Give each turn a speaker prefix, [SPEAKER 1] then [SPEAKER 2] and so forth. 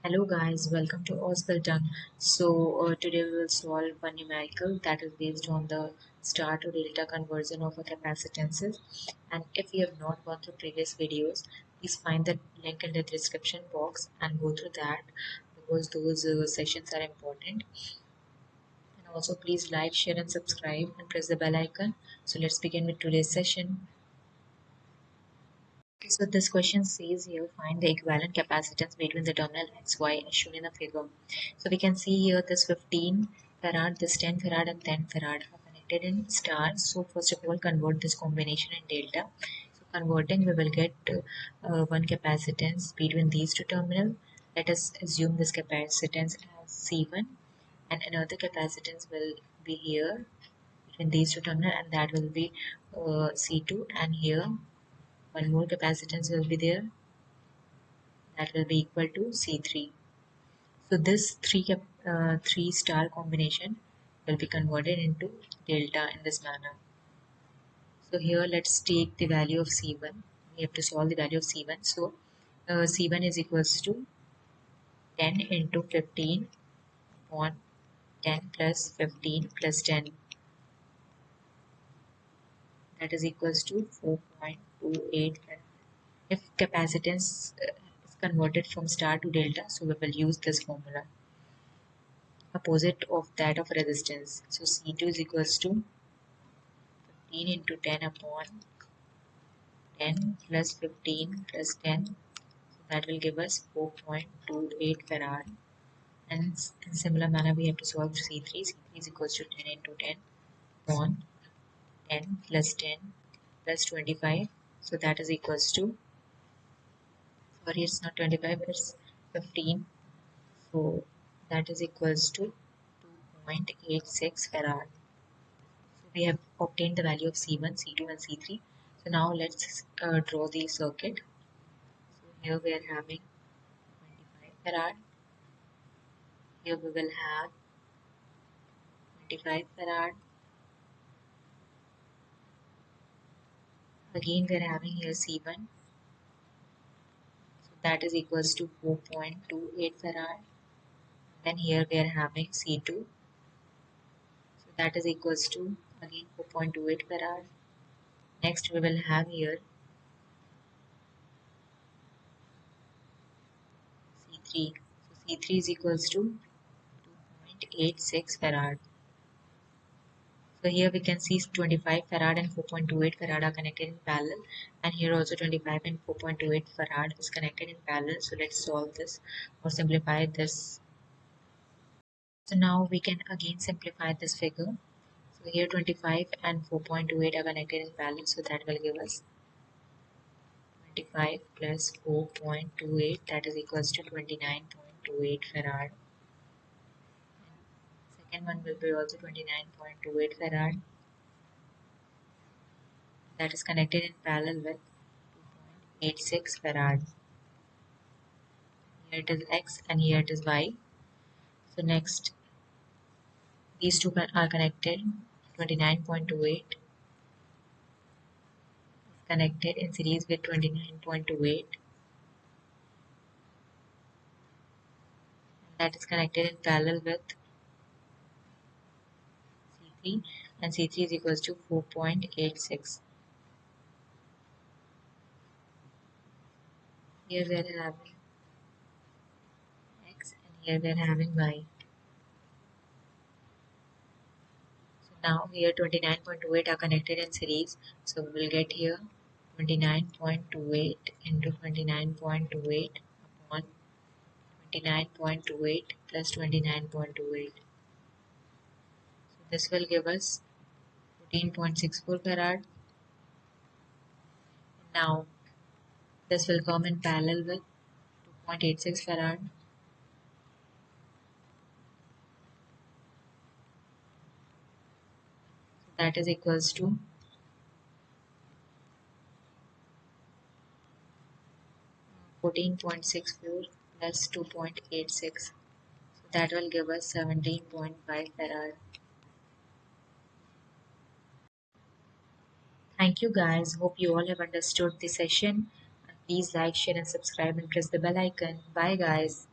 [SPEAKER 1] Hello guys, welcome to Ausbildung. Today we will solve one numerical that is based on the star to delta conversion of a capacitances. And if you have not gone through previous videos, please find the link in the description box and go through that because those sessions are important. And also please like, share and subscribe and press the bell icon. So let's begin with today's session. So this question says here, find the equivalent capacitance between the terminal X, Y as shown in the figure. So we can see here this 15 farad, this 10 farad and 10 farad are connected in star. So first of all, convert this combination in delta. So converting, we will get one capacitance between these two terminals. Let us assume this capacitance as C1 and another capacitance will be here between these two terminals and that will be C2, and here one more capacitance will be there that will be equal to C3. So this three star combination will be converted into delta in this manner. So here let's take the value of C1. We have to solve the value of C1. So C1 is equals to 10 into 15 upon 10 plus 15 plus 10. That is equals to 4.28. If capacitance is converted from star to delta, so we will use this formula. Opposite of that of resistance. So C2 is equals to 15 into 10 upon 10 plus 15 plus 10. So that will give us 4.28 farad. And in similar manner, we have to solve C3. C3 is equals to 10 into 10 upon 10 plus 10 plus 25. So that is equals to, sorry, it's not 25, it's 15. So that is equals to 2.86 farad. We have obtained the value of C1, C2 and C3. So now let's draw the circuit. So here we are having 25 farad. Here we will have 25 farad. Again we are having here C1. So that is equals to 4.28 farad. Then here we are having C2. So that is equals to again 4.28 farad. Next we will have here C3. So C3 is equals to 2.86 farad. So here we can see 25 farad and 4.28 farad are connected in parallel, and here also 25 and 4.28 farad is connected in parallel. So let's solve this or simplify this. So now we can again simplify this figure. So here 25 and 4.28 are connected in parallel, so that will give us 25 plus 4.28, that is equals to 29.28 farad. Second one will be also 29.28 farad. That is connected in parallel with 2.86 farad. Here it is X and here it is Y. So next, these two are connected. 29.28 is connected in series with 29.28. That is connected in parallel with C3, and C3 is equals to 4.86. Here we are having X and here we are having Y. So now here 29.28 are connected in series. So we will get here 29.28 into 29.28 upon 29.28 plus 29.28. So this will give us 14.64 farad. Now this will come in parallel with 2.86 farad. So that is equals to 14.64 plus 2.86. So that will give us 17.5 farad. Thank you guys. Hope you all have understood the session. Please like, share and subscribe and press the bell icon. Bye guys.